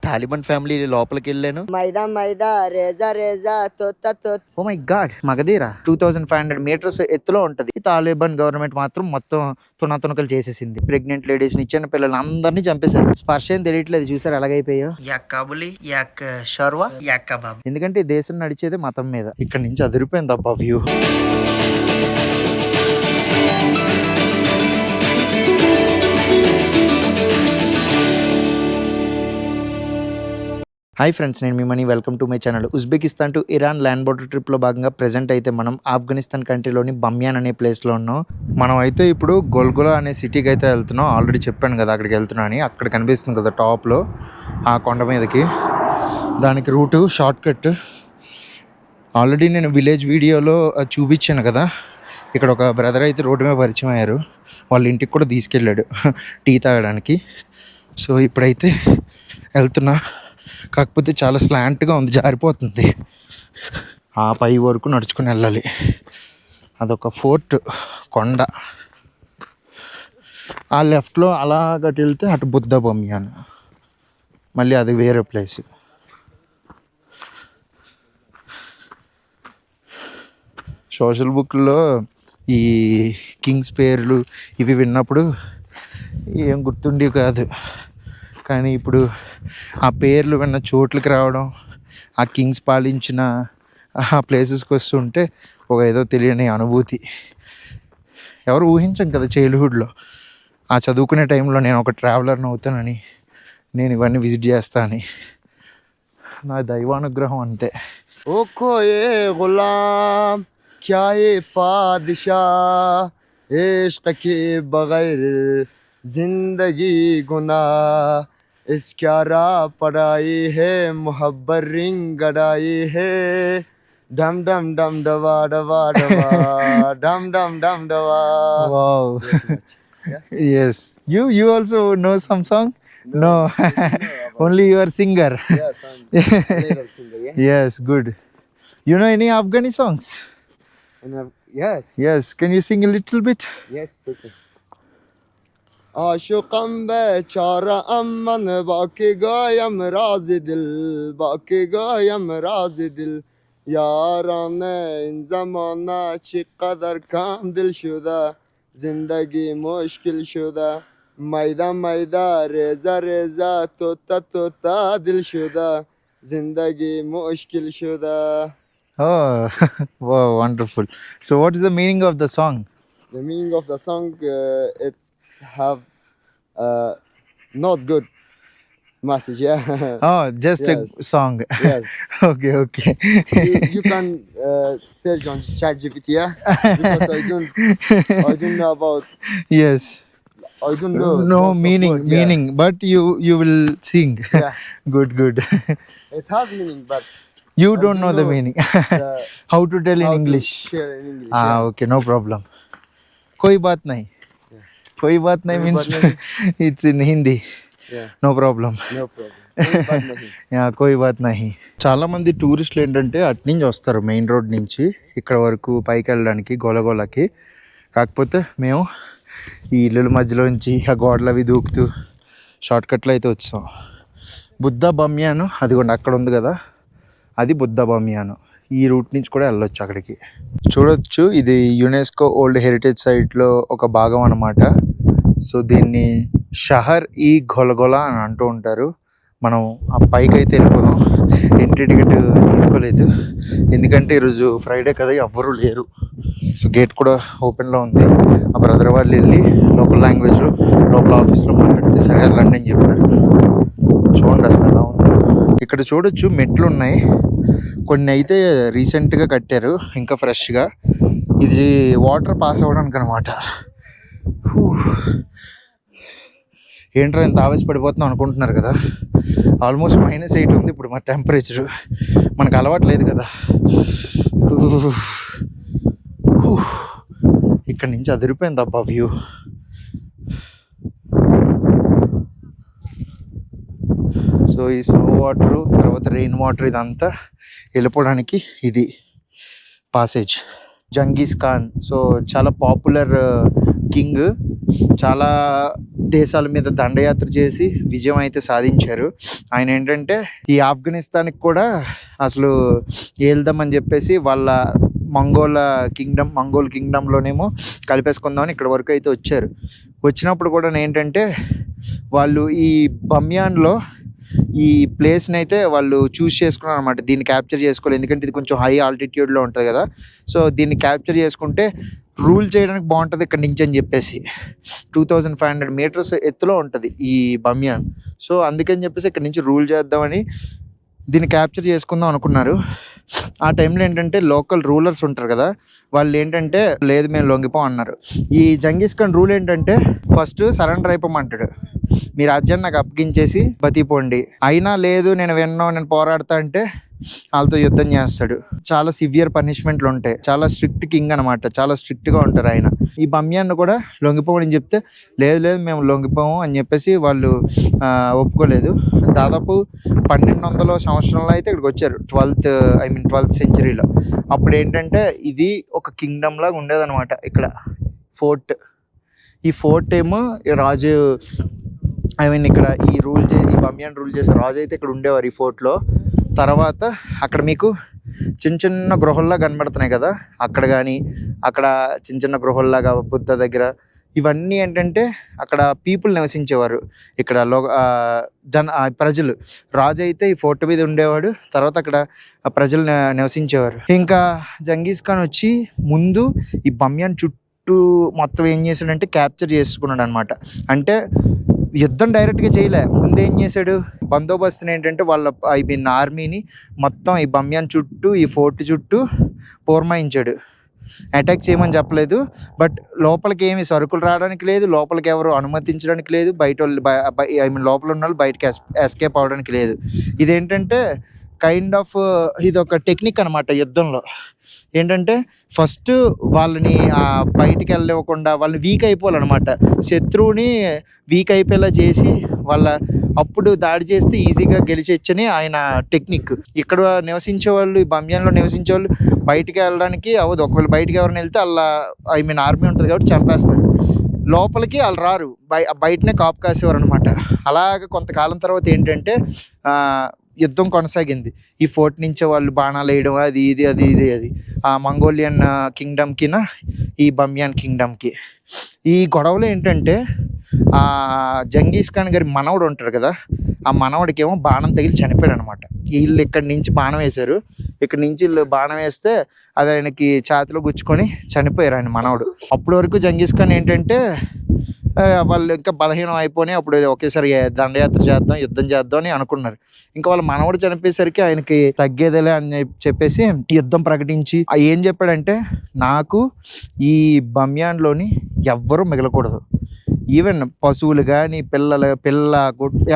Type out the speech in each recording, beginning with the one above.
Taliban family లోపలికి వెళ్ళాను. మైదా మైదా రేజా రేజా తొత్త తొత్. Oh my god, Magadheera 2500 metres ఎత్తులో ఉంటది. తాలిబాన్ గవర్నమెంట్ మాత్రం మొత్తం తునకలు చేసేసింది. ప్రెగ్నెంట్ లేడీస్ ని, చిన్న పిల్లలు అందరినీ చంపేశారు. స్పర్శ ఏం తెలియట్లేదు, చూసారు ఎలాగైపోయో. యాక్కాబులి యాక్ షర్వా యాక్ కబాబ్. ఎందుకంటే ఈ దేశం నడిచేది మతం మీద. ఇక్కడ నుంచి అదిరిపోయింది అబ్బా వ్యూ. హాయ్ ఫ్రెండ్స్, నేను మీ Mani. Welcome to my channel. Uzbekistan to Iran land border ట్రిప్లో భాగంగా ప్రెజెంట్ అయితే మనం ఆఫ్ఘనిస్తాన్ కంట్రీలోని బమ్యాన్ అనే ప్లేస్లో ఉన్నాం. మనం అయితే ఇప్పుడు గొల్గొలా అనే సిటీకి అయితే వెళ్తున్నాం. ఆల్రెడీ చెప్పాను కదా అక్కడికి వెళ్తున్నా అని. అక్కడ కనిపిస్తుంది కదా టాప్లో ఆ కొండ మీదకి, దానికి రూటు షార్ట్ కట్. ఆల్రెడీ నేను విలేజ్ వీడియోలో చూపించాను కదా. ఇక్కడ ఒక బ్రదర్ అయితే రోడ్డు మీద పరిచయం అయ్యారు. వాళ్ళ ఇంటికి కూడా తీసుకెళ్ళాడు టీ తాగడానికి. సో ఇప్పుడైతే వెళ్తున్నా. కాకపోతే చాలా స్లాంట్గా ఉంది, జారిపోతుంది. ఆ పై వరకు నడుచుకుని వెళ్ళాలి. అదొక ఫోర్ట్ కొండ. ఆ లెఫ్ట్లో అలాగటి వెళ్తే అటు బుద్ధ బమ్యాన్, మళ్ళీ అది వేరే ప్లేస్. సోషల్ బుక్లో ఈ కింగ్స్ పేర్లు ఇవి విన్నప్పుడు ఏం గుర్తుండేవి కాదు. కానీ ఇప్పుడు ఆ పేర్లు విన్న చోట్లకి రావడం, ఆ కింగ్స్ పాలించిన ఆ ప్లేసెస్కి వస్తుంటే ఒక ఏదో తెలియని అనుభూతి. ఎవరు ఊహించాం కదా చైల్డ్హుడ్లో, ఆ చదువుకునే టైంలో నేను ఒక ట్రావెలర్ని అవుతానని, నేను ఇవన్నీ విజిట్ చేస్తా అని. నా దైవానుగ్రహం అంతే. ఓ కోయే గులాం క్యా ఏ పాదిషా ఇష్క్ కే బగైర్ జిందగీ గునా ఇస్క్యారా పడాయి హే ముహబ్బర్ రింగ్ గడాయి హే డమ్ డమ్ డమ్ డవా డవా డవా డమ్ డమ్ డమ్ డవా. Wow. Yes. You also know some song? No. Only you are singer. Yes, I'm a little singer, yeah. Yes, good. You know any Afghani songs? Yes. Yes. Can you sing a little bit? Yes, okay. आशुकम बेचारा अमन बाकी गायम राज दिल बाकी गायम राज दिल याराने इन ज़माना ची कदर काम दिल शुदा जिंदगी मुश्किल शुदा मैदा मैदा रेजा रेजा तोता दिल शुदा जिंदगी मुश्किल शुदा. Oh, wow, wonderful. So what is the meaning of the song? The meaning of the song, it have not good message, yeah. Oh, just Yes. a song. Yes. Okay. You can search on ChatGPT, yeah. Because I don't know about. Yes. I don't know. No lots of meaning, words, yeah. meaning. But you will sing. Yeah. Good. It has meaning, but You I don't know the meaning. How to tell in how to English? share in English. Yeah. Okay, no problem. कोई बात नहीं. कोई बात नहीं means it's in Hindi. Yeah. No problem. No problem. कोई बात नहीं. Yeah కోయి బాత్ నహీ. చాలా మంది టూరిస్టులు ఏంటంటే అటు నుంచి వస్తారు, మెయిన్ రోడ్ నుంచి ఇక్కడ వరకు పైకి వెళ్ళడానికి గోలగోలకి. కాకపోతే మేము ఈ ఇల్లుల మధ్యలో నుంచి ఆ గోడలు అవి దూకుతూ షార్ట్ కట్లో అయితే వచ్చాం. బుద్ధ బమ్యాను అదిగోండి అక్కడ ఉంది కదా, అది బుద్ధ బమ్యాను. ఈ రూట్ నుంచి కూడా వెళ్ళొచ్చు అక్కడికి. చూడొచ్చు, ఇది యునెస్కో వరల్డ్ హెరిటేజ్ సైట్లో ఒక భాగం అన్నమాట. సో దీన్ని షహర్ ఈ గొలగొలా అని అంటూ ఉంటారు. మనం ఆ పైకి అయితే వెళ్ళిపోదాం. ఎంట్రీ టికెట్ తీసుకోలేదు, ఎందుకంటే ఈరోజు ఫ్రైడే కదా, ఎవ్వరూ లేరు. సో గేట్ కూడా ఓపెన్లో ఉంది. ఆ బ్రదర్ వాళ్ళు వెళ్ళి లోకల్ లాంగ్వేజ్లో లోకల్ ఆఫీస్లో మాట్లాడితే సరే వెళ్ళండి అని చెప్పారు. చూడండి అసలు ఎలా ఉందో. ఇక్కడ చూడొచ్చు మెట్లు ఉన్నాయి, కొన్ని అయితే రీసెంట్గా కట్టారు ఇంకా ఫ్రెష్గా. ఇది వాటర్ పాస్ అవ్వడానికి అనమాట. ఏంట్రా ఇంత ఆవేశపడిపోతున్నాం అనుకుంటున్నారు కదా, ఆల్మోస్ట్ -8 ఉంది ఇప్పుడు మా టెంపరేచరు. మనకు అలవాట్లేదు కదా. ఇక్కడ నుంచి అదిరిపోయింది అబ్బా వ్యూ. సో ఈ స్నో వాటరు తర్వాత రెయిన్ వాటర్ ఇదంతా వెళ్ళిపోవడానికి ఇది పాసేజ్. జంగీస్ ఖాన్, సో చాలా పాపులర్ కింగ్ చాలా దేశాల మీద దండయాత్ర చేసి విజయం అయితే సాధించారు. ఆయన ఏంటంటే ఈ ఆఫ్ఘనిస్తాన్కి కూడా అసలు వెళ్దామని చెప్పేసి వాళ్ళ మంగోల్ కింగ్డమ్లోనేమో కలిపేసుకుందామని ఇక్కడ వరకు అయితే వచ్చారు. వచ్చినప్పుడు కూడా ఏంటంటే వాళ్ళు ఈ బమ్యాన్లో ఈ ప్లేస్ని అయితే వాళ్ళు చూస్ చేసుకున్నారు అనమాట. దీన్ని క్యాప్చర్ చేసుకోవాలి, ఎందుకంటే ఇది కొంచెం హై ఆల్టిట్యూడ్లో ఉంటుంది కదా. సో దీన్ని క్యాప్చర్ చేసుకుంటే రూల్ చేయడానికి బాగుంటుంది ఇక్కడ నుంచి అని చెప్పేసి 2500 meters ఎత్తులో ఉంటుంది ఈ బమ్యాన్. సో అందుకని చెప్పేసి ఇక్కడ నుంచి రూల్ చేద్దామని దీన్ని క్యాప్చర్ చేసుకుందాం అనుకున్నారు. ఆ టైంలో ఏంటంటే లోకల్ రూలర్స్ ఉంటారు కదా, వాళ్ళు ఏంటంటే లేదు మేము లొంగిపోం అన్నారు. ఈ జంగీస్ ఖాన్ రూల్ ఏంటంటే ఫస్ట్ సరెండర్ అయిపోమంటాడు, మీ రాజ్యాన్ని నాకు అప్పగించేసి బతిపోండి. అయినా లేదు నేను పోరాడతా అంటే వాళ్ళతో యుద్ధం చేస్తాడు. చాలా సివియర్ పనిష్మెంట్లు ఉంటాయి. చాలా స్ట్రిక్ట్ కింగ్ అనమాట, చాలా స్ట్రిక్ట్గా ఉంటారు ఆయన. ఈ బమ్యాన్ని కూడా లొంగిపోవని చెప్తే లేదు మేము లొంగిపోము అని చెప్పేసి వాళ్ళు ఒప్పుకోలేదు. దాదాపు 1200 సంవత్సరంలో అయితే ఇక్కడికి వచ్చారు, 12th centuryలో. అప్పుడు ఏంటంటే ఇది ఒక కింగ్డమ్ లాగా ఉండేదన్నమాట. ఇక్కడ ఫోర్ట్, ఈ ఫోర్ట్ ఏమో రాజు ఇక్కడ ఈ బమ్యాన్ రూల్ చేసే రాజు అయితే ఇక్కడ ఉండేవారు ఈ ఫోర్ట్లో. తర్వాత అక్కడ మీకు చిన్న గృహల్లా కనబడుతున్నాయి కదా, అక్కడ కానీ అక్కడ చిన్న గృహల్లాగా బుద్ధ దగ్గర ఇవన్నీ ఏంటంటే అక్కడ పీపుల్ నివసించేవారు. ఇక్కడ ప్రజలు, రాజు అయితే ఈ ఫోర్ట్ మీద ఉండేవాడు, తర్వాత అక్కడ ప్రజలు నివసించేవారు. ఇంకా జంగీస్ ఖాన్ వచ్చి ముందు ఈ బమ్యాన్ చుట్టూ మొత్తం ఏం చేశాడంటే క్యాప్చర్ చేసుకున్నాడు అనమాట. అంటే యుద్ధం డైరెక్ట్గా చేయలే, ముందు ఏం చేశాడు, బందోబస్తుని ఏంటంటే వాళ్ళ ఆర్మీని మొత్తం ఈ బమ్యాన్ చుట్టూ ఈ ఫోర్ట్ చుట్టూ పోర్మాయించాడు. అటాక్ చేయమని చెప్పలేదు, బట్ లోపలికి ఏమి సరుకులు రావడానికి లేదు, లోపలికి ఎవరు అనుమతించడానికి లేదు, బయట వాళ్ళు లోపల ఉన్న వాళ్ళు బయటకి ఎస్కేప్ అవడానికి లేదు. ఇదేంటంటే కైండ్ ఆఫ్ ఇది ఒక టెక్నిక్ అనమాట యుద్ధంలో. ఏంటంటే ఫస్ట్ వాళ్ళని బయటికి వెళ్ళనివ్వకుండా వాళ్ళని వీక్ అయిపోవాలన్నమాట. శత్రువుని వీక్ అయిపోయేలా చేసి అప్పుడు దాడి చేస్తే ఈజీగా గెలిచేయచ్చని ఆయన టెక్నిక్. ఇక్కడ నివసించే వాళ్ళు, ఈ బమ్యాన్లో నివసించే వాళ్ళు బయటికి వెళ్ళడానికి అవ్వదు. ఒకవేళ బయటికి ఎవరైనా వెళ్తే ఆర్మీ ఉంటుంది కాబట్టి చంపేస్తారు. లోపలికి వాళ్ళు రారు, బయటనే కాపు కాసేవారు అనమాట. అలాగ కొంతకాలం తర్వాత ఏంటంటే యుద్ధం కొనసాగింది. ఈ ఫోర్ట్ నుంచే వాళ్ళు బాణాలు వేయడం, అది ఆ మంగోలియన్ కింగ్డమ్కి ఈ బమ్యాన్ కింగ్డమ్కి. ఈ గొడవలు ఏంటంటే జంగీస్ ఖాన్ గారి మనవడు ఉంటాడు కదా, ఆ మనవడికి ఏమో బాణం తగిలి చనిపోయాడు అనమాట. వీళ్ళు ఇక్కడి నుంచి బాణం వేశారు, ఇక్కడి నుంచి వీళ్ళు బాణం వేస్తే అది ఆయనకి ఛాతిలో గుచ్చుకొని చనిపోయారు ఆయన మనవడు. అప్పటి వరకు జంగీస్ ఖాన్ ఏంటంటే వాళ్ళు ఇంకా బలహీనం అయిపోయి అప్పుడు ఒకేసారి దండయాత్ర చేద్దాం, యుద్ధం చేద్దాం అని అనుకున్నారు. ఇంకా వాళ్ళ మనవడు చనిపోయేసరికి ఆయనకి తగ్గేదేలే అని చెప్పేసి యుద్ధం ప్రకటించి ఏం చెప్పాడంటే, నాకు ఈ బమ్యాన్లోని ఎవ్వరూ మిగలకూడదు, ఈవెన్ పశువులు కానీ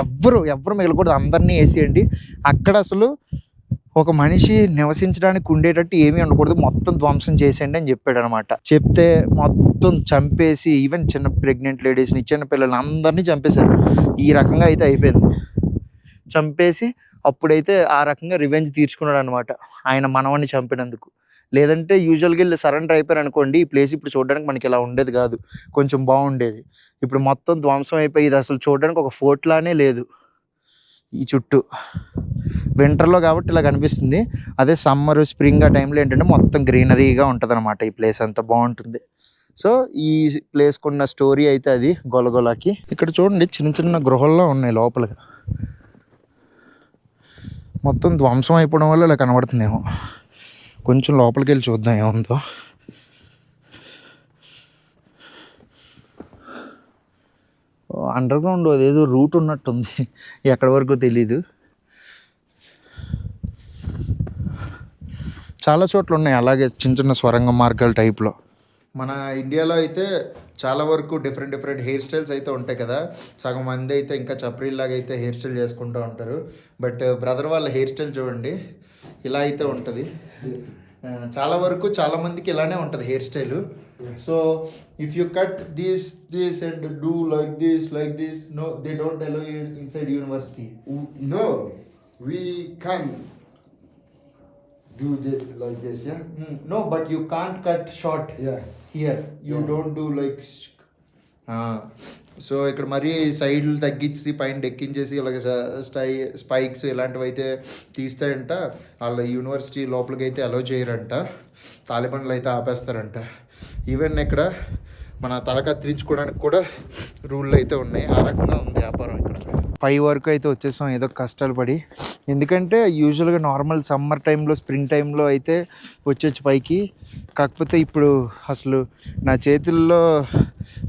ఎవ్వరు మిగలకూడదు, అందరినీ వేసేయండి. అక్కడ అసలు ఒక మనిషి నివసించడానికి ఉండేటట్టు ఏమీ ఉండకూడదు, మొత్తం ధ్వంసం చేసేయండి అని చెప్పాడు అనమాట. చెప్తే మొత్తం చంపేసి ఈవెన్ చిన్న ప్రెగ్నెంట్ లేడీస్ని, చిన్న పిల్లల్ని అందరినీ చంపేశారు. ఈ రకంగా అయితే అయిపోయింది. చంపేసి అప్పుడైతే ఆ రకంగా రివెంజ్ తీర్చుకున్నాడు అనమాట ఆయన మనవన్ని చంపినందుకు. లేదంటే యూజువల్గా వెళ్ళి సరెండర్ అయిపోయారు అనుకోండి, ఈ ప్లేస్ ఇప్పుడు చూడడానికి మనకి ఇలా ఉండేది కాదు, కొంచెం బాగుండేది. ఇప్పుడు మొత్తం ధ్వంసం అయిపోయి ఇది అసలు చూడడానికి ఒక ఫోర్ట్ లానే లేదు. ఈ చుట్టూ వింటర్లో కాబట్టి ఇలా కనిపిస్తుంది, అదే సమ్మర్ స్ప్రింగ్ ఆ టైంలో ఏంటంటే మొత్తం గ్రీనరీగా ఉంటుంది అనమాట. ఈ ప్లేస్ అంతా బాగుంటుంది. సో ఈ ప్లేస్కి ఉన్న స్టోరీ అయితే అది గొలగొలాకి. ఇక్కడ చూడండి చిన్న గృహల్లో ఉన్నాయి లోపలికి. మొత్తం ధ్వంసం అయిపోవడం వల్ల ఇలా కనబడుతుందేమో. కొంచెం లోపలికి వెళ్ళి చూద్దాం ఏముందో. అండర్ గ్రౌండ్ అదేదో రూట్ ఉన్నట్టుంది, ఎక్కడి వరకు తెలీదు. చాలా చోట్ల ఉన్నాయి అలాగే చిన్న స్వరంగ మార్గాల టైప్లో. మన ఇండియాలో అయితే చాలా వరకు డిఫరెంట్ హెయిర్ స్టైల్స్ అయితే ఉంటాయి కదా. సగం మంది అయితే ఇంకా చప్రీలాగా అయితే హెయిర్ స్టైల్ చేసుకుంటూ ఉంటారు. బట్ బ్రదర్ వాళ్ళ హెయిర్ స్టైల్ చూడండి, ఇలా అయితే ఉంటుంది. చాలా వరకు చాలా మందికి ఇలానే ఉంటుంది hair style. So if you cut this and do like this, no, they don't allow you inside university. No, we can do this like this, yeah. No, but you can't cut short. Yeah. Here you Yeah. don't do like so ఇక్కడ మరీ సైడ్లు తగ్గించి పైన ఎక్కించేసి ఇలాగ spikes ఇలాంటివి అయితే తీస్తాయంట. వాళ్ళ university లోపలికి అయితే అలౌ చేయరంట, తాలిబాన్లు అయితే ఆపేస్తారంట. ఈవెన్ ఇక్కడ మన తల కత్తిరించుకోవడానికి కూడా రూళ్ళు అయితే ఉన్నాయి. ఆ రకంగా ఉంది వ్యాపారం ఇక్కడ. పై వరకు అయితే వచ్చేసాం ఏదో కష్టాలు పడి, ఎందుకంటే యూజువల్గా నార్మల్ సమ్మర్ టైంలో స్ప్రింగ్ టైంలో అయితే వచ్చేచ్చు పైకి. కాకపోతే ఇప్పుడు అసలు నా చేతుల్లో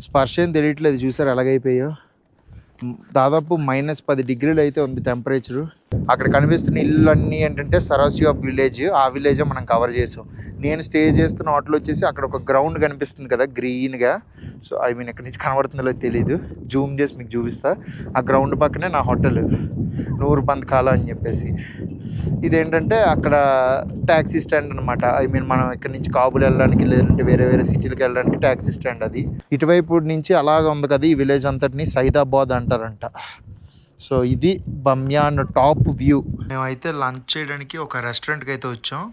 స్పర్శ ఏం తెలియట్లేదు, చూసారు ఎలాగైపోయో. దాదాపు -10 డిగ్రీలు అయితే ఉంది టెంపరేచరు. అక్కడ కనిపిస్తున్న ఇల్లు అన్నీ ఏంటంటే సరాసియా విలేజ్, ఆ విలేజే మనం కవర్ చేసాం. నేను స్టే చేస్తున్న హోటల్ వచ్చేసి అక్కడ ఒక గ్రౌండ్ కనిపిస్తుంది కదా గ్రీన్గా, సో ఐ మీన్ ఎక్కడి నుంచి కనబడుతుందో తెలీదు, జూమ్ చేసి మీకు చూపిస్తా. ఆ గ్రౌండ్ పక్కనే నా హోటల్ నూర్బంద్ కాలా అని చెప్పేసి. ఇదేంటంటే అక్కడ ట్యాక్సీ స్టాండ్ అనమాట. ఐ మీన్ మనం ఇక్కడ నుంచి కాబూల్ వెళ్ళడానికి లేదంటే వేరే వేరే సిటీలకు వెళ్ళడానికి ట్యాక్సీ స్టాండ్ అది. ఇటువైపు నుంచి అలాగ ఉంది కదా ఈ విలేజ్ అంతటిని సైదాబాద్ అంటారంట. సో ఇది బమ్యాన్ టాప్ వ్యూ. మేమైతే లంచ్ చేయడానికి ఒక రెస్టారెంట్కి అయితే వచ్చాం.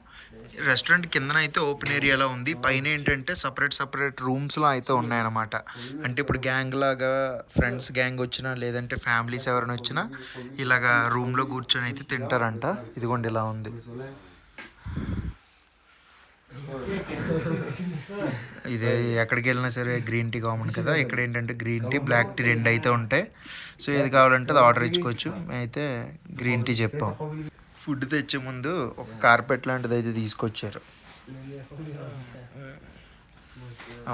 రెస్టారెంట్ కిందన అయితే ఓపెన్ ఏరియాలో ఉంది, పైన ఏంటంటే సపరేట్ రూమ్స్లో అయితే ఉన్నాయన్నమాట. అంటే ఇప్పుడు గ్యాంగ్ లాగా ఫ్రెండ్స్ గ్యాంగ్ వచ్చినా లేదంటే ఫ్యామిలీస్ ఎవరైనా వచ్చినా ఇలాగా రూమ్లో కూర్చొని అయితే తింటారంట. ఇదిగోండి ఇలా ఉంది. ఇదే ఎక్కడికి వెళ్ళినా సరే గ్రీన్ టీ కామన్ కదా, ఇక్కడ ఏంటంటే గ్రీన్ టీ బ్లాక్ టీ 2 అయితే ఉంటాయి. సో ఏది కావాలంటే అది ఆర్డర్ ఇచ్చుకోవచ్చు. మేమైతే గ్రీన్ టీ చెప్పాం. ఫుడ్ తెచ్చే ముందు ఒక కార్పెట్ లాంటిది అయితే తీసుకొచ్చారు.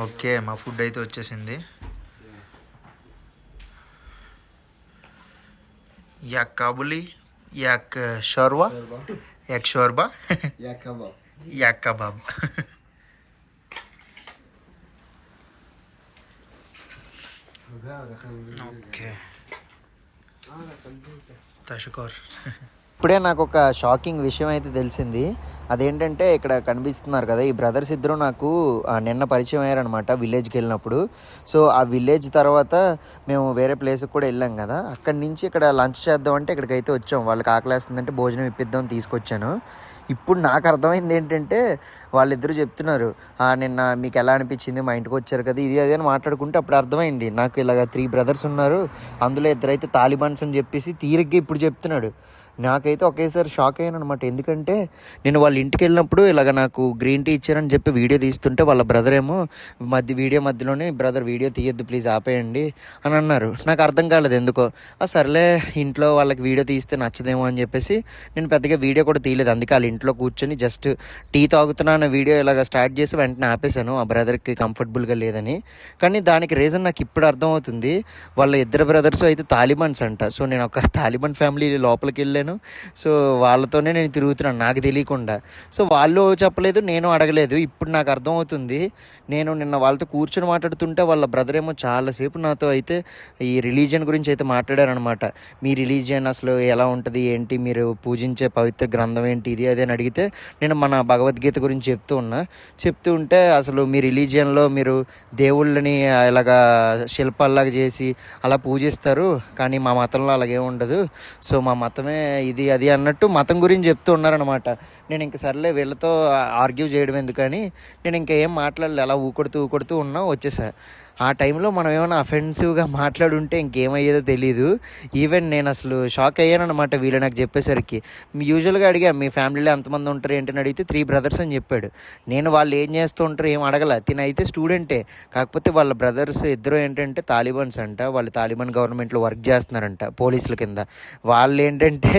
ఓకే, మా ఫుడ్ అయితే వచ్చేసింది. యాక్ కాబులి, యాక్ షోర్వా, యాక్ షోర్బా, యాక్ కబాబ్. ఓకే, తషుకోర్. ఇప్పుడే నాకు ఒక షాకింగ్ విషయం అయితే తెలిసింది. అదేంటంటే ఇక్కడ కనిపిస్తున్నారు కదా ఈ బ్రదర్స్ ఇద్దరు నాకు నిన్న పరిచయం అయ్యారనమాట విలేజ్కి వెళ్ళినప్పుడు. సో ఆ విలేజ్ తర్వాత మేము వేరే ప్లేస్కి కూడా వెళ్ళాం కదా, అక్కడి నుంచి ఇక్కడ లంచ్ చేద్దామంటే ఇక్కడికైతే వచ్చాం. వాళ్ళకి ఆకలేస్తుందంటే భోజనం ఇప్పిద్దామని తీసుకొచ్చాను. ఇప్పుడు నాకు అర్థమైంది ఏంటంటే వాళ్ళిద్దరూ చెప్తున్నారు, నిన్న మీకు ఎలా అనిపించింది, మా ఇంటికి వచ్చారు కదా ఇది అదే అని మాట్లాడుకుంటే అప్పుడు అర్థమైంది నాకు ఇలాగ 3 బ్రదర్స్ ఉన్నారు, అందులో 2 అయితే తాలిబాన్స్ అని చెప్పేసి తీరిగ్గా ఇప్పుడు చెప్తున్నాడు. నాకైతే ఒకేసారి షాక్ అయ్యాను అనమాట. ఎందుకంటే నేను వాళ్ళ ఇంటికి వెళ్ళినప్పుడు ఇలాగ నాకు గ్రీన్ టీ ఇచ్చారని చెప్పి వీడియో తీస్తుంటే వాళ్ళ బ్రదర్ ఏమో వీడియో మధ్యలోనే బ్రదర్ వీడియో తీయొద్దు ప్లీజ్ ఆపేయండి అని అన్నారు. నాకు అర్థం కాలేదు ఎందుకో. సర్లే ఇంట్లో వాళ్ళకి వీడియో తీస్తే నచ్చదేమో అని చెప్పేసి నేను పెద్దగా వీడియో కూడా తీయలేదు. అందుకే వాళ్ళ ఇంట్లో కూర్చొని జస్ట్ టీ తాగుతున్నా వీడియో ఇలాగ స్టార్ట్ చేసి వెంటనే ఆపేశాను, ఆ బ్రదర్కి కంఫర్టబుల్గా లేదని. కానీ దానికి రీజన్ నాకు ఇప్పుడు అర్థమవుతుంది. వాళ్ళ 2 బ్రదర్స్ అయితే తాలిబాన్స్ అంట. సో నేను ఒక తాలిబాన్ ఫ్యామిలీ లోపలికి వెళ్ళాను. సో వాళ్ళతోనే నేను తిరుగుతున్నాను నాకు తెలియకుండా. సో వాళ్ళు చెప్పలేదు, నేను అడగలేదు. ఇప్పుడు నాకు అర్థమవుతుంది. నేను నిన్న వాళ్ళతో కూర్చొని మాట్లాడుతుంటే వాళ్ళ బ్రదర్ ఏమో చాలాసేపు నాతో అయితే ఈ రిలీజియన్ గురించి అయితే మాట్లాడారనమాట. మీ రిలీజియన్ అసలు ఎలా ఉంటుంది ఏంటి, మీరు పూజించే పవిత్ర గ్రంథం ఏంటి ఇది అదే అని అడిగితే నేను మన భగవద్గీత గురించి చెప్తూ ఉంటే అసలు మీ రిలీజియన్లో మీరు దేవుళ్ళని ఇలాగా శిల్పాల్లాగా చేసి అలా పూజిస్తారు, కానీ మా మతంలో అలాగే ఉండదు, సో మా మతమే ఇది అది అన్నట్టు మతం గురించి చెప్తూ ఉన్నారనమాట. నేను ఇంక సర్లే వీళ్ళతో ఆర్గ్యూ చేయడం ఎందుకని నేను ఇంకా ఏం మాట్లాడలే, అలా ఊకొడుతూ ఉన్నా వచ్చేసా. ఆ టైంలో మనం ఏమైనా అఫెన్సివ్గా మాట్లాడుంటే ఇంకేమయ్యేదో తెలీదు. ఈవెన్ నేను అసలు షాక్ అయ్యాను అనమాట వీళ్ళు నాకు చెప్పేసరికి. యూజువల్గా అడిగా మీ ఫ్యామిలీలో ఎంతమంది ఉంటారు ఏంటని అడిగితే 3 బ్రదర్స్ అని చెప్పాడు. నేను వాళ్ళు ఏం చేస్తూ ఉంటారు ఏం అడగల, తినైతే స్టూడెంటే. కాకపోతే వాళ్ళ బ్రదర్స్ ఇద్దరు ఏంటంటే తాలిబాన్స్ అంట, వాళ్ళు తాలిబాన్ గవర్నమెంట్లో వర్క్ చేస్తున్నారంట పోలీసుల కింద. వాళ్ళు ఏంటంటే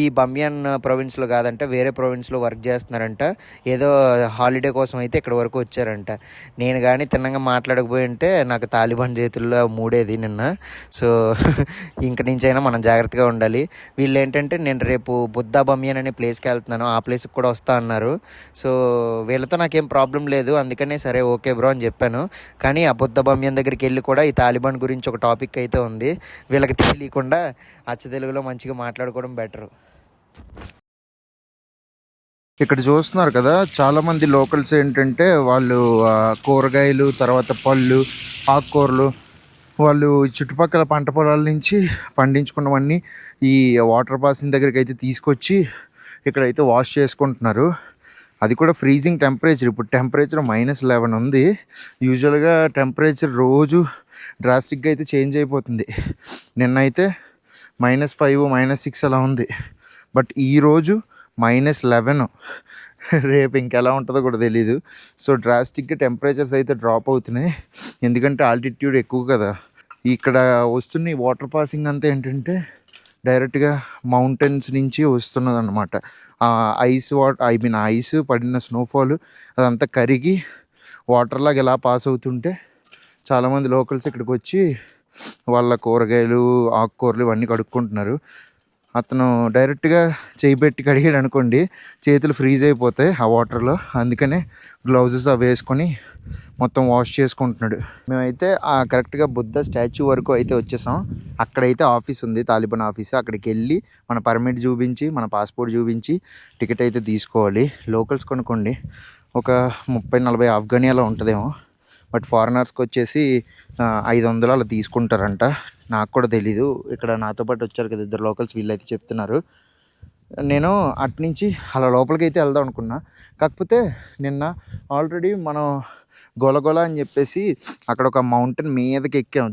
ఈ బమ్యాన్ ప్రొవిన్స్లో కాదంట వేరే ప్రొవిన్స్లో వర్క్ చేస్తున్నారంట. ఏదో హాలిడే కోసం అయితే ఇక్కడ వరకు వచ్చారంట. నేను కానీ తిన్నగా మాట్లాడకపోయి ఉంటే నాకు తాలిబాన్ చేతుల్లో మూడేది నిన్న. సో ఇంక నుంచైనా మనం జాగ్రత్తగా ఉండాలి. వీళ్ళు ఏంటంటే నేను రేపు బుద్ధా బమ్యాన్ అనే ప్లేస్కి వెళ్తున్నాను, ఆ ప్లేస్కి కూడా వస్తా అన్నారు. సో వీళ్ళతో నాకేం ప్రాబ్లం లేదు, అందుకనే సరే ఓకే బ్రో అని చెప్పాను. కానీ ఆ బుద్ధ బమ్యాన్ దగ్గరికి వెళ్ళి కూడా ఈ తాలిబాన్ గురించి ఒక టాపిక్ అయితే ఉంది, వీళ్ళకి తెలియకుండా అచ్చ తెలుగులో మంచిగా మాట్లాడుకోవడం బెటరు. ఇక్కడ చూస్తున్నారు కదా చాలామంది లోకల్స్ ఏంటంటే వాళ్ళు కూరగాయలు తర్వాత పళ్ళు ఆకుకూరలు వాళ్ళు చుట్టుపక్కల పంట పొలాల నుంచి పండించుకున్నవన్నీ ఈ వాటర్ బాసిన్ దగ్గరికి అయితే తీసుకొచ్చి ఇక్కడైతే వాష్ చేసుకుంటున్నారు. అది కూడా ఫ్రీజింగ్ టెంపరేచర్. ఇప్పుడు టెంపరేచర్ -11 ఉంది. యూజువల్గా టెంపరేచర్ రోజు డ్రాస్టిక్గా అయితే చేంజ్ అయిపోతుంది. నిన్నైతే -5 -6 అలా ఉంది. బట్ ఈరోజు -11. రేపు ఇంకెలా ఉంటుందో కూడా తెలీదు. సో డ్రాస్టిక్గా టెంపరేచర్స్ అయితే డ్రాప్ అవుతున్నాయి, ఎందుకంటే ఆల్టిట్యూడ్ ఎక్కువ కదా. ఇక్కడ వస్తున్న ఈ వాటర్ పాసింగ్ అంతా ఏంటంటే డైరెక్ట్గా మౌంటైన్స్ నుంచి వస్తున్నది అనమాట. ఐస్ పడిన స్నోఫాల్ అదంతా కరిగి వాటర్ లాగా ఇలా పాస్ అవుతుంటే చాలామంది లోకల్స్ ఇక్కడికి వచ్చి వాళ్ళ కూరగాయలు, ఆకుకూరలు ఇవన్నీ కడుక్కుంటున్నారు. అతను డైరెక్ట్గా చేయి పెట్టి కడిగాడు అనుకోండి, చేతులు ఫ్రీజ్ అయిపోతాయి ఆ వాటర్లో. అందుకనే గ్లౌజెస్ అవి వేసుకొని మొత్తం వాష్ చేసుకుంటున్నాడు. మేమైతే కరెక్ట్గా బుద్ధ స్టాచ్యూ వరకు అయితే వచ్చేసాం. అక్కడైతే ఆఫీస్ ఉంది, తాలిబాన్ ఆఫీస్. అక్కడికి వెళ్ళి మన పర్మిట్ చూపించి, మన పాస్పోర్ట్ చూపించి టికెట్ అయితే తీసుకోవాలి. లోకల్స్ కొనుక్కోండి ఒక 30-40 ఆఫ్ఘనీ అలా ఉంటుందేమో. బట్ ఫారినర్స్కి వచ్చేసి 500 అలా తీసుకుంటారంట. నాకు కూడా తెలీదు. ఇక్కడ నాతో పాటు వచ్చారు కదా ఇద్దరు లోకల్స్, వీళ్ళైతే చెప్తున్నారు. నేను అట్నుంచి అలా లోపలికి అయితే వెళ్దాం అనుకున్నా. కాకపోతే నిన్న ఆల్రెడీ మనం గొలగొల అని చెప్పేసి అక్కడ ఒక మౌంటైన్ మీదకి ఎక్కాం.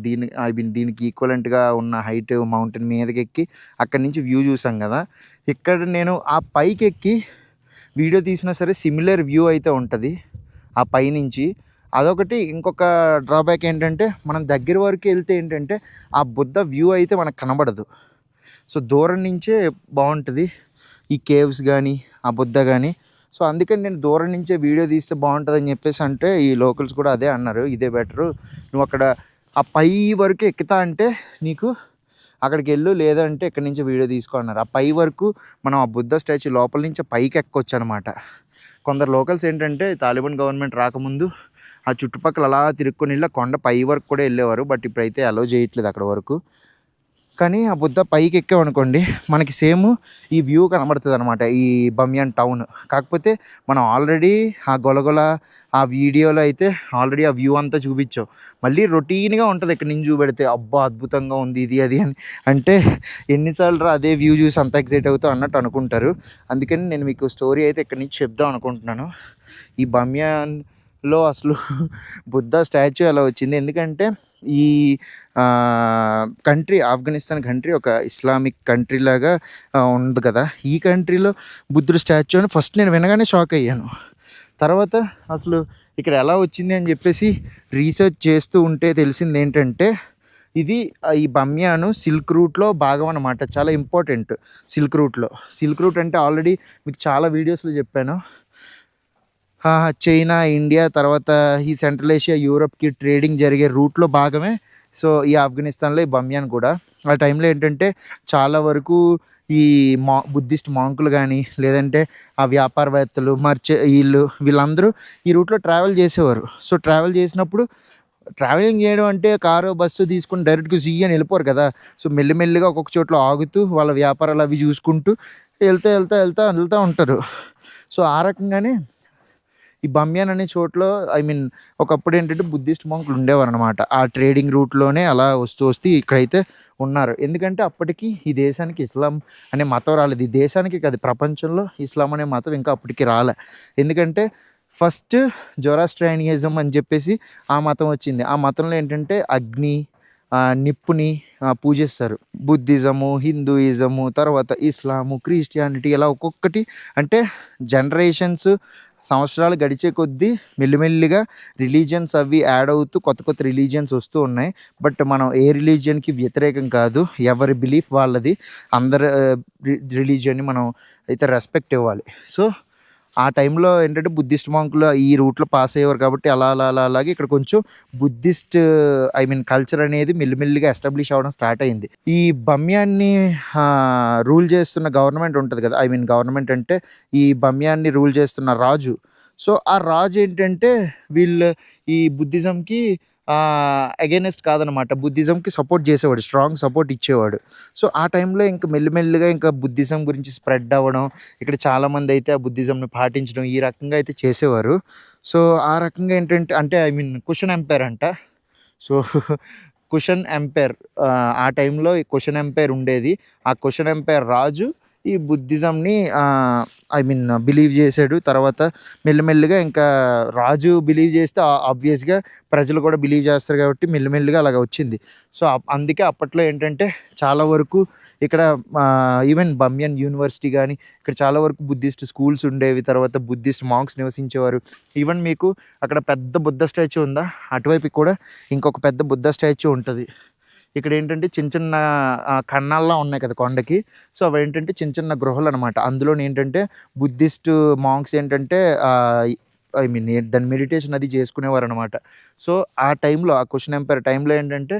దీనికి ఈక్వలెంట్గా ఉన్న హైట్ మౌంటైన్ మీదకి ఎక్కి అక్కడి నుంచి వ్యూ చూసాం కదా. ఇక్కడ నేను ఆ పైకి ఎక్కి వీడియో తీసినా సరే సిమిలర్ వ్యూ అయితే ఉంటుంది ఆ పైనుంచి. అదొకటి. ఇంకొక డ్రాబ్యాక్ ఏంటంటే మనం దగ్గర వరకు వెళ్తే ఏంటంటే ఆ బుద్ధ వ్యూ అయితే మనకు కనబడదు. సో దూరం నుంచే బాగుంటుంది ఈ కేవ్స్ కానీ ఆ బుద్ధ కానీ. సో అందుకని నేను దూరం నుంచే వీడియో తీస్తే బాగుంటుంది అని చెప్పేసి అంటే ఈ లోకల్స్ కూడా అదే అన్నారు, ఇదే బెటరు, నువ్వు అక్కడ ఆ పై వరకు ఎక్కుతా అంటే నీకు అక్కడికి వెళ్ళు, లేదంటే ఇక్కడి నుంచి వీడియో తీసుకో అన్నారు. ఆ పై వరకు మనం ఆ బుద్ధ స్టాచ్యూ లోపల నుంచి పైకి ఎక్కొచ్చు అనమాట. కొందరు లోకల్స్ ఏంటంటే తాలిబాన్ గవర్నమెంట్ రాకముందు ఆ చుట్టుపక్కల అలా తిరుక్కొని వెళ్ళి కొండ పై వరకు కూడా వెళ్ళేవారు. బట్ ఇప్పుడైతే అలో చేయట్లేదు అక్కడ వరకు. కానీ ఆ బుద్ధ పైకి ఎక్కామనుకోండి మనకి సేమ్ ఈ వ్యూ కనబడుతుంది అనమాట, ఈ బమియాన్ టౌన్. కాకపోతే మనం ఆల్రెడీ ఆ గొలగొల ఆ వీడియోలో అయితే ఆల్రెడీ ఆ వ్యూ అంతా చూపించాం. మళ్ళీ రొటీన్గా ఉంటుంది ఇక్కడ నుంచి చూపెడితే, అబ్బా అద్భుతంగా ఉంది ఇది అది అని. అంటే ఎన్నిసార్లు అదే వ్యూ చూసి అంత ఎక్సైట్ అవుతావు అన్నట్టు అనుకుంటారు. అందుకని నేను మీకు స్టోరీ అయితే ఇక్కడి నుంచి చెప్దాం అనుకుంటున్నాను. ఈ బమియాన్లో అసలు బుద్ధ స్టాచ్యూ ఎలా వచ్చింది, ఎందుకంటే ఈ కంట్రీ ఆఫ్ఘనిస్తాన్ కంట్రీ ఒక ఇస్లామిక్ కంట్రీ లాగా ఉంది కదా. ఈ కంట్రీలో బుద్ధుడు స్టాచ్యూ అని ఫస్ట్ నేను వినగానే షాక్ అయ్యాను. తర్వాత అసలు ఇక్కడ ఎలా వచ్చింది అని చెప్పేసి రీసెర్చ్ చేస్తూ ఉంటే తెలిసింది ఏంటంటే ఇది ఈ బమియాన్ సిల్క్ రూట్లో భాగం అన్నమాట. చాలా ఇంపార్టెంట్ సిల్క్ రూట్లో. సిల్క్ రూట్ అంటే ఆల్రెడీ మీకు చాలా వీడియోస్లో చెప్పాను. చైనా, ఇండియా, తర్వాత ఈ సెంట్రల్ ఏషియా, యూరప్కి ట్రేడింగ్ జరిగే రూట్లో భాగమే సో ఈ ఆఫ్ఘనిస్తాన్లో ఈ బమియాన్ కూడా. ఆ టైంలో ఏంటంటే చాలా వరకు ఈ బుద్ధిస్ట్ మాంకులు కానీ లేదంటే ఆ వ్యాపారవేత్తలు వీళ్ళందరూ ఈ రూట్లో ట్రావెల్ చేసేవారు. సో ట్రావెల్ చేసినప్పుడు ట్రావెలింగ్ చేయడం అంటే కారు బస్సు తీసుకుని డైరెక్ట్గా అని వెళ్ళిపోరు కదా. సో మెల్లిమెల్లిగా ఒక్కొక్క చోట్ల ఆగుతూ వాళ్ళ వ్యాపారాలు అవి చూసుకుంటూ వెళ్తూ ఉంటారు. సో ఆ రకంగానే ఈ బమియాన్ అనే చోట్ల ఒకప్పుడు ఏంటంటే బుద్ధిస్ట్ మాంకులు ఉండేవారు అనమాట. ఆ ట్రేడింగ్ రూట్లోనే అలా వస్తూ ఇక్కడైతే ఉన్నారు. ఎందుకంటే అప్పటికి ఈ దేశానికి ఇస్లాం అనే మతం రాలేదు. ఈ దేశానికి కాదు, ప్రపంచంలో ఇస్లాం అనే మతం ఇంకా అప్పటికి రాలే. ఎందుకంటే ఫస్ట్ జొరాస్ట్రియనిజం అని చెప్పేసి ఆ మతం వచ్చింది. ఆ మతంలో ఏంటంటే నిప్పుని పూజిస్తారు. బుద్ధిజము, హిందూయిజము, తర్వాత ఇస్లాము, క్రిస్టియానిటీ, ఇలా ఒక్కొక్కటి అంటే జనరేషన్స్ సంవత్సరాలు గడిచే కొద్దీ మెల్లిమెల్లిగా రిలీజియన్స్ అవి యాడ్ అవుతూ కొత్త రిలీజియన్స్ వస్తూ ఉన్నాయి. బట్ మనం ఏ రిలీజియన్కి వ్యతిరేకం కాదు, ఎవరి బిలీఫ్ వాళ్ళది. అందరి రిలీజియన్ని మనం అయితే రెస్పెక్ట్ ఇవ్వాలి. సో ఆ టైంలో ఏంటంటే బుద్ధిస్ట్ మాంకులు ఈ రూట్లో పాస్ అయ్యేవారు కాబట్టి అలాగే ఇక్కడ కొంచెం బుద్ధిస్ట్ కల్చర్ అనేది మెల్లిమెల్లిగా ఎస్టాబ్లిష్ అవ్వడం స్టార్ట్ అయింది. ఈ బమియాన్ని రూల్ చేస్తున్న గవర్నమెంట్ ఉంటుంది కదా, గవర్నమెంట్ అంటే ఈ బమియాన్ని రూల్ చేస్తున్న రాజు. సో ఆ రాజు ఏంటంటే ఈ బుద్ధిజంకి అగైనెస్ట్ కాదనమాట, బుద్ధిజంకి సపోర్ట్ చేసేవాడు, స్ట్రాంగ్ సపోర్ట్ ఇచ్చేవాడు. సో ఆ టైంలో ఇంకా మెల్లిమెల్లిగా ఇంకా బుద్ధిజం గురించి స్ప్రెడ్ అవ్వడం, ఇక్కడ చాలామంది అయితే ఆ బుద్ధిజంని పాటించడం ఈ రకంగా అయితే చేసేవారు. సో ఆ రకంగా ఏంటంటే కుషన్ ఎంపైర్ అంట. సో కుషన్ ఎంపైర్ ఆ టైంలో ఈ కుషన్ ఎంపైర్ ఉండేది. ఆ కుషన్ ఎంపైర్ రాజు ఈ బుద్ధిజంని ఐ మీన్ బిలీవ్ చేశాడు. తర్వాత మెల్లిమెల్లిగా ఇంకా రాజు బిలీవ్ చేస్తే ఆబ్వియస్గా ప్రజలు కూడా బిలీవ్ చేస్తారు కాబట్టి మెల్లిమెల్లిగా అలాగ వచ్చింది. సో అందుకే అప్పట్లో ఏంటంటే చాలా వరకు ఇక్కడ ఈవెన్ బమ్యన్ యూనివర్సిటీ కానీ ఇక్కడ చాలా వరకు బుద్ధిస్ట్ స్కూల్స్ ఉండేవి. తర్వాత బుద్ధిస్ట్ మాంక్స్ నివసించేవారు. ఈవెన్ మీకు అక్కడ పెద్ద బుద్ధ స్టాచ్యూ ఉందా, అటువైపు కూడా ఇంకొక పెద్ద బుద్ధ స్టాచ్యూ ఉంటుంది. ఇక్కడ ఏంటంటే చిన్న చిన్న కన్నాల్లా ఉన్నాయి కదా కొండకి. సో అవి ఏంటంటే చిన్న చిన్న గృహలు అనమాట. అందులో ఏంటంటే బుద్ధిస్ట్ మాంక్స్ ఏంటంటే ఐ మీన్ దాని మెడిటేషన్ అది చేసుకునేవారు అనమాట. సో ఆ టైంలో ఆ క్వశ్చన్ ఎంపైర్ టైంలో ఏంటంటే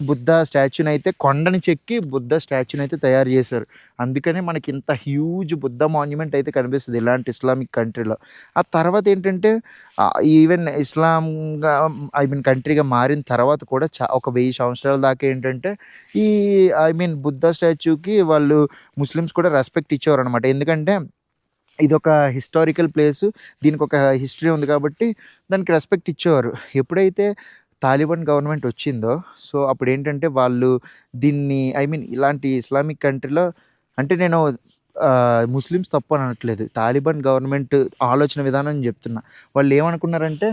బుద్ధ స్టాచ్యూని అయితే కొండని చెక్కి బుద్ధ స్టాచ్యూని అయితే తయారు చేశారు. అందుకనే మనకి ఇంత హ్యూజ్ బుద్ధ మాన్యుమెంట్ అయితే కనిపిస్తుంది ఇలాంటి ఇస్లామిక్ కంట్రీలో. ఆ తర్వాత ఏంటంటే ఈవెన్ ఇస్లాంగా ఐ మీన్ కంట్రీగా మారిన తర్వాత కూడా ఒక 1000 సంవత్సరాల దాకా ఏంటంటే ఈ ఐ మీన్ బుద్ధ స్టాచ్యూకి వాళ్ళు ముస్లిమ్స్ కూడా రెస్పెక్ట్ ఇచ్చేవారు అనమాట. ఎందుకంటే ఇదొక హిస్టారికల్ ప్లేసు, దీనికి ఒక హిస్టరీ ఉంది కాబట్టి దానికి రెస్పెక్ట్ ఇచ్చేవారు. ఎప్పుడైతే తాలిబాన్ గవర్నమెంట్ వచ్చిందో సో అప్పుడు ఏంటంటే వాళ్ళు దీన్ని ఐ మీన్ ఇలాంటి ఇస్లామిక్ కంట్రీలో అంటే నేను ముస్లిమ్స్ తప్పు అని అనట్లేదు, తాలిబాన్ గవర్నమెంట్ ఆలోచన విధానం చెప్తున్నా. వాళ్ళు ఏమనుకున్నారంటే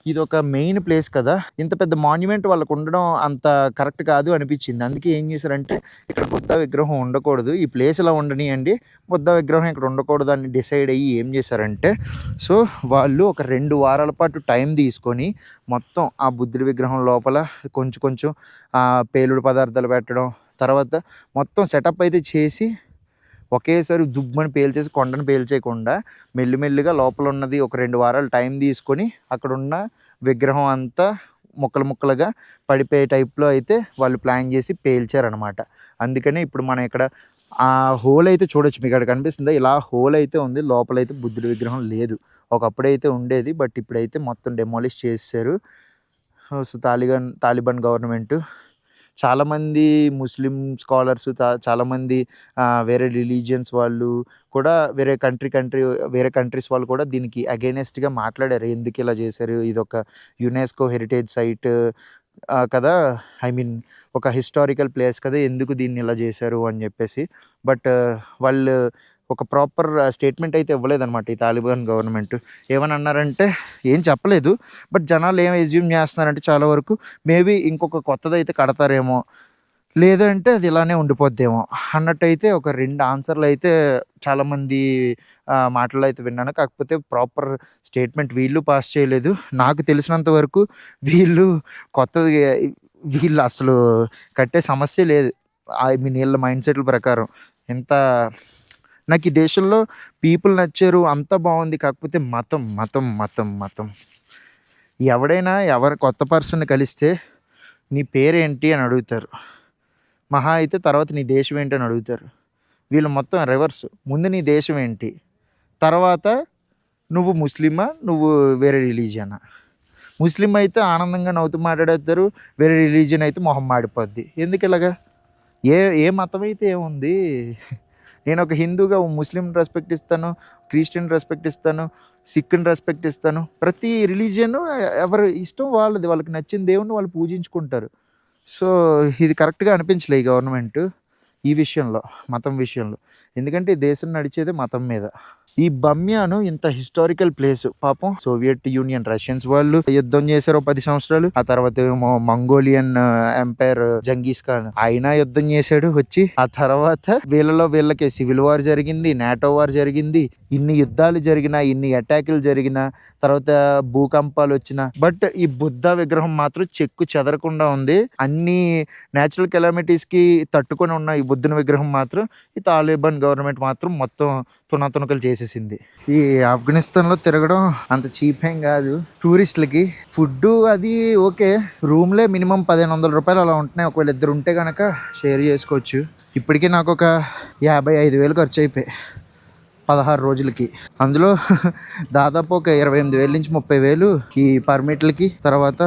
ఇది ఒక మెయిన్ ప్లేస్ కదా, ఇంత పెద్ద మాన్యుమెంట్ వాళ్ళకు ఉండడం అంత కరెక్ట్ కాదు అనిపించింది. అందుకే ఏం చేశారంటే ఇక్కడ బుద్ధ విగ్రహం ఉండకూడదు, ఈ ప్లేస్ ఇలా ఉండనియండి, బుద్ధ విగ్రహం ఇక్కడ ఉండకూడదు అని డిసైడ్ అయ్యి ఏం చేశారంటే సో వాళ్ళు ఒక 2 వారాల పాటు టైం తీసుకొని మొత్తం ఆ బుద్ధుడి విగ్రహం లోపల కొంచెం కొంచెం పేలుడు పదార్థాలు పెట్టడం, తర్వాత మొత్తం సెటప్ అయితే చేసి ఒకేసారి దుబ్బని పేల్చేసి కొండను పేల్చేయకుండా మెల్లిమెల్లిగా లోపల ఉన్నది ఒక 2 వారాలు టైం తీసుకొని అక్కడున్న విగ్రహం అంతా ముక్కలు ముక్కలుగా పడిపోయే టైప్లో అయితే వాళ్ళు ప్లాన్ చేసి పేల్చారనమాట. అందుకనే ఇప్పుడు మనం ఇక్కడ ఆ హోల్ అయితే చూడొచ్చు, మీకు ఇక్కడ కనిపిస్తుందా, ఇలా హోల్ అయితే ఉంది, లోపలైతే బుద్ధుడి విగ్రహం లేదు. ఒకప్పుడైతే ఉండేది, బట్ ఇప్పుడైతే మొత్తం డెమాలిష్ చేశారు. సో తాలిబాన్ గవర్నమెంట్ చాలామంది ముస్లిం స్కాలర్స్ చాలామంది వేరే రిలీజియన్స్ వాళ్ళు కూడా వేరే కంట్రీస్ వాళ్ళు కూడా దీనికి అగైనెస్ట్గా మాట్లాడారు. ఎందుకు ఇలా చేశారు, ఇది ఒక యునెస్కో హెరిటేజ్ సైట్ కదా, ఐ మీన్ ఒక హిస్టారికల్ ప్లేస్ కదా, ఎందుకు దీన్ని ఇలా చేశారు అని చెప్పేసి. బట్ వాళ్ళు ఒక ప్రాపర్ స్టేట్మెంట్ అయితే ఇవ్వలేదన్నమాట ఈ తాలిబాన్ గవర్నమెంట్. ఏమని అన్నారంటే ఏం చెప్పలేదు, బట్ జనాలు ఏం ఎజ్యూమ్ చేస్తున్నారంటే చాలా వరకు మేబీ ఇంకొక కొత్తదైతే కడతారేమో, లేదంటే అది ఇలానే ఉండిపోద్దేమో అన్నట్టయితే ఒక 2 ఆన్సర్లు అయితే చాలామంది మాటలు అయితే విన్నాను. కాకపోతే ప్రాపర్ స్టేట్మెంట్ వీళ్ళు పాస్ చేయలేదు. నాకు తెలిసినంత వరకు వీళ్ళు అసలు కట్టే సమస్య లేదు. ఐ మీన్ వీళ్ళ మైండ్ సెట్ల ప్రకారం ఎంత నాకు ఈ దేశంలో పీపుల్ నచ్చారు, అంతా బాగుంది. కాకపోతే మతం మతం మతం మతం ఎవడైనా కొత్త పర్సన్ని కలిస్తే నీ పేరేంటి అని అడుగుతారు, మహా అయితే తర్వాత నీ దేశం ఏంటి అని అడుగుతారు. వీళ్ళు మొత్తం రివర్స్, ముందు నీ దేశం ఏంటి, తర్వాత నువ్వు ముస్లిమా, నువ్వు వేరే రిలీజియనా. ముస్లిం అయితే ఆనందంగా నవ్వుతూ మాట్లాడేస్తారు, వేరే రిలీజియన్ అయితే మొహం మాడిపోద్ది. ఎందుకు ఇలాగా, ఏ మతం అయితే ఏముంది. నేను ఒక హిందూగా ముస్లింని రెస్పెక్ట్ ఇస్తాను, క్రిస్టియన్ రెస్పెక్ట్ ఇస్తాను, సిక్ని రెస్పెక్ట్ ఇస్తాను. ప్రతి రిలీజియన్ ఎవరి ఇష్టం వాళ్ళది, వాళ్ళకి నచ్చిన దేవుణ్ణి వాళ్ళు పూజించుకుంటారు. సో ఇది కరెక్ట్గా అనిపించలే ఈ గవర్నమెంట్ ఈ విషయంలో, మతం విషయంలో. ఎందుకంటే ఈ దేశం నడిచేదే మతం మీద. ఈ బమ్యాను ఇంత హిస్టారికల్ ప్లేస్, పాపం సోవియట్ యూనియన్ రష్యన్స్ వాళ్ళు యుద్ధం చేశారు 10 సంవత్సరాలు. ఆ తర్వాత ఏమో మంగోలియన్ ఎంపైర్ జంగీస్ ఖాన్ ఆయన యుద్ధం చేశాడు వచ్చి. ఆ తర్వాత వీళ్ళకి సివిల్ వార్ జరిగింది, నాటో వార్ జరిగింది, ఇన్ని యుద్ధాలు జరిగినా, ఇన్ని అటాకులు జరిగినా, తర్వాత భూకంపాలు వచ్చినా, బట్ ఈ బుద్ధ విగ్రహం మాత్రం చెక్కు చెదరకుండా ఉంది. అన్ని న్యాచురల్ కెలామిటీస్కి తట్టుకొని ఉన్న ఈ బుద్ధుని విగ్రహం మాత్రం ఈ తాలిబాన్ గవర్నమెంట్ మాత్రం మొత్తం తునకలు చేసేసింది. ఈ ఆఫ్ఘనిస్తాన్లో తిరగడం అంత చీప్ ఏం కాదు టూరిస్టులకి. ఫుడ్ అది ఓకే, రూమ్లే మినిమం 1500 రూపాయలు అలా ఉంటున్నాయి. ఒకవేళ 2 ఉంటే కనుక షేర్ చేసుకోవచ్చు. ఇప్పటికీ నాకు ఒక 55,000 ఖర్చు అయిపోయాయి 16 రోజులకి. అందులో దాదాపు ఒక 28,000 నుంచి 30,000 ఈ పర్మిట్లకి, తర్వాత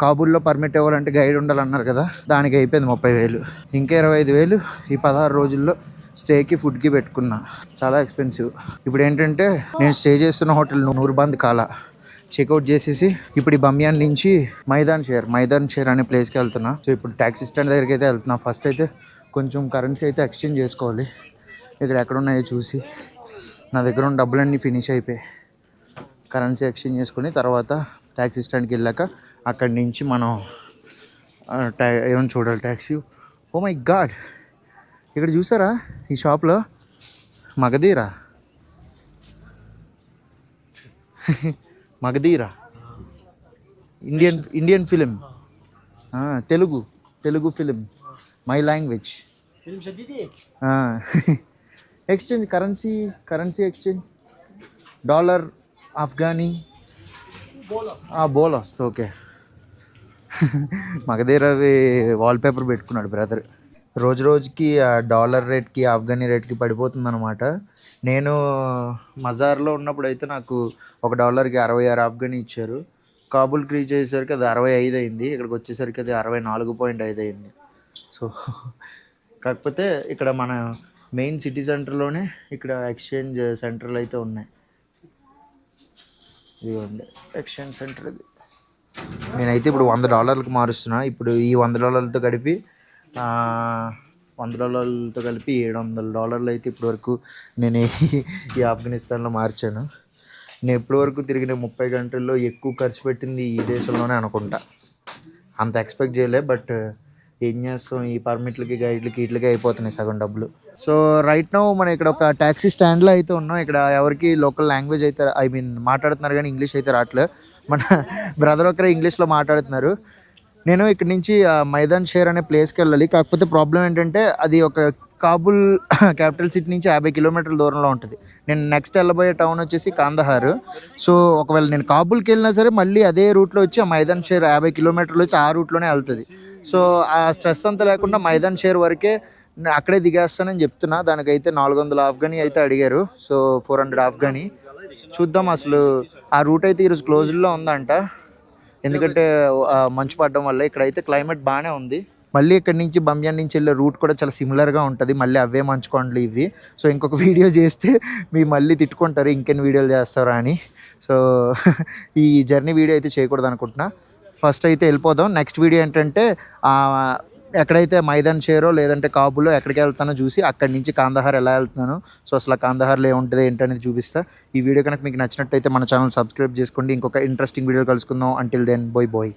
కాబూల్లో పర్మిట్ ఇవ్వాలంటే గైడ్ ఉండాలన్నారు కదా, దానికి అయిపోయింది 30,000. ఇంకా 25,000 ఈ 16 రోజుల్లో స్టేకి ఫుడ్కి పెట్టుకున్నా. చాలా ఎక్స్పెన్సివ్. ఇప్పుడు ఏంటంటే నేను స్టే చేస్తున్న హోటల్ నూర్బంద్ కాలా చెక్అవుట్ చేసేసి ఇప్పుడు ఈ బమ్యాన్ నుంచి మైదాన్ షేర్ అనే ప్లేస్కి వెళ్తున్నా. సో ఇప్పుడు ట్యాక్సీ స్టాండ్ దగ్గరికి అయితే వెళ్తున్నా. ఫస్ట్ అయితే కొంచెం కరెన్సీ అయితే ఎక్స్చేంజ్ చేసుకోవాలి. ఇక్కడ ఎక్కడ ఉన్నాయో చూసి, నా దగ్గర ఉన్న డబ్బులన్నీ ఫినిష్ అయిపోయాయి. కరెన్సీ ఎక్స్చేంజ్ చేసుకుని తర్వాత ట్యాక్సీ స్టాండ్కి వెళ్ళాక అక్కడి నుంచి మనం ఏమైనా చూడాలి ట్యాక్సీ. ఓ మై గాడ్, ఇక్కడ చూసారా ఈ షాప్లో Magadheera Magadheera Indian film, Telugu film, my language. Exchange currency exchange dollar Afghani బోల్ వస్తుంది. ఓకే, మగధీరవి వాల్పేపర్ పెట్టుకున్నాడు బ్రదర్. రోజు రోజుకి ఆ డాలర్ రేట్కి ఆఫ్ఘనీ రేట్కి పడిపోతుంది అనమాట. నేను మజార్లో ఉన్నప్పుడు అయితే నాకు $1కి 66 ఆఫ్ఘనీ ఇచ్చారు. కాబుల్కి రీచ్ అయ్యేసరికి అది 65 అయింది. ఇక్కడికి వచ్చేసరికి అది 64.5 అయింది. సో కాకపోతే ఇక్కడ మన మెయిన్ సిటీ సెంటర్లోనే ఇక్కడ ఎక్స్చేంజ్ సెంటర్లు అయితే ఉన్నాయి. ఇదిగోండి ఎక్స్చేంజ్ సెంటర్ ఇది. నేనైతే ఇప్పుడు $100కి మారుస్తున్నా. ఇప్పుడు ఈ $100తో కలిపి $700 అయితే ఇప్పటివరకు నేను ఈ ఆఫ్ఘనిస్తాన్లో మార్చాను. నేను ఇప్పటివరకు తిరిగిన 30 గంటల్లో ఎక్కువ ఖర్చు పెట్టింది ఈ దేశంలోనే అనుకుంటా. అంత ఎక్స్పెక్ట్ చేయలే, బట్ ఏం చేస్తాం, ఈ పర్మిట్లకి గైడ్లకి వీటికి అయిపోతున్నాయి సగం డబ్బులు. సో రైట్ నౌ మనం ఇక్కడ ఒక ట్యాక్సీ స్టాండ్లో అయితే ఉన్నాం. ఇక్కడ ఎవరికి లోకల్ లాంగ్వేజ్ అయితే మాట్లాడుతున్నారు కానీ ఇంగ్లీష్ అయితే రావట్లేదు. మన బ్రదర్ ఒకరే ఇంగ్లీష్లో మాట్లాడుతున్నారు. నేను ఇక్కడ నుంచి మైదాన్ షేర్ అనే ప్లేస్కి వెళ్ళాలి. కాకపోతే ప్రాబ్లం ఏంటంటే అది ఒక కాబుల్ క్యాపిటల్ సిటీ నుంచి 50 కిలోమీటర్ల దూరంలో ఉంటుంది. నేను నెక్స్ట్ వెళ్ళబోయే టౌన్ వచ్చేసి కాందహార్. సో ఒకవేళ నేను కాబుల్కి వెళ్ళినా సరే మళ్ళీ అదే రూట్లో వచ్చి ఆ మైదాన్ షేర్ 50 కిలోమీటర్లు వచ్చి ఆ రూట్లోనే వెళ్తుంది. సో ఆ స్ట్రెస్ అంతా లేకుండా మైదాన్ షేర్ వరకే అక్కడే దిగేస్తానని చెప్తున్నా. దానికైతే 400 ఆఫ్ఘనీ అయితే అడిగారు. సో 400 ఆఫ్ఘనీ చూద్దాం. అసలు ఆ రూట్ అయితే ఈరోజు క్లోజ్డ్లో ఉందంట, ఎందుకంటే మంచు పడడం వల్ల. ఇక్కడైతే క్లైమేట్ బాగానే ఉంది. మళ్ళీ ఇక్కడి నుంచి బమ్యాన్ నుంచి వెళ్ళే రూట్ కూడా చాలా సిమిలర్గా ఉంటుంది. మళ్ళీ అవే మంచు కొండలు ఇవి. సో ఇంకొక వీడియో చేస్తే మీరు మళ్ళీ తిట్టుకుంటారు ఇంకెన్ని వీడియోలు చేస్తారా అని. సో ఈ జర్నీ వీడియో అయితే చేయకూడదు అనుకుంటున్నా. ఫస్ట్ అయితే వెళ్ళిపోదాం. నెక్స్ట్ వీడియో ఏంటంటే ఎక్కడైతే మైదాన్ షేరో లేదంటే కాబులో ఎక్కడికి వెళ్తానో చూసి అక్కడి నుంచి కాందహార్ ఎలా వెళ్తున్నాను, సో అసలు కాందహార్లో ఏముంటుంది ఏంటనేది చూపిస్తా. ఈ వీడియో కనుక మీకు నచ్చినట్టయితే మన ఛానల్ సబ్స్క్రైబ్ చేసుకోండి. ఇంకొక ఇంట్రెస్టింగ్ వీడియో కలుసుకుందాం. Until then bye.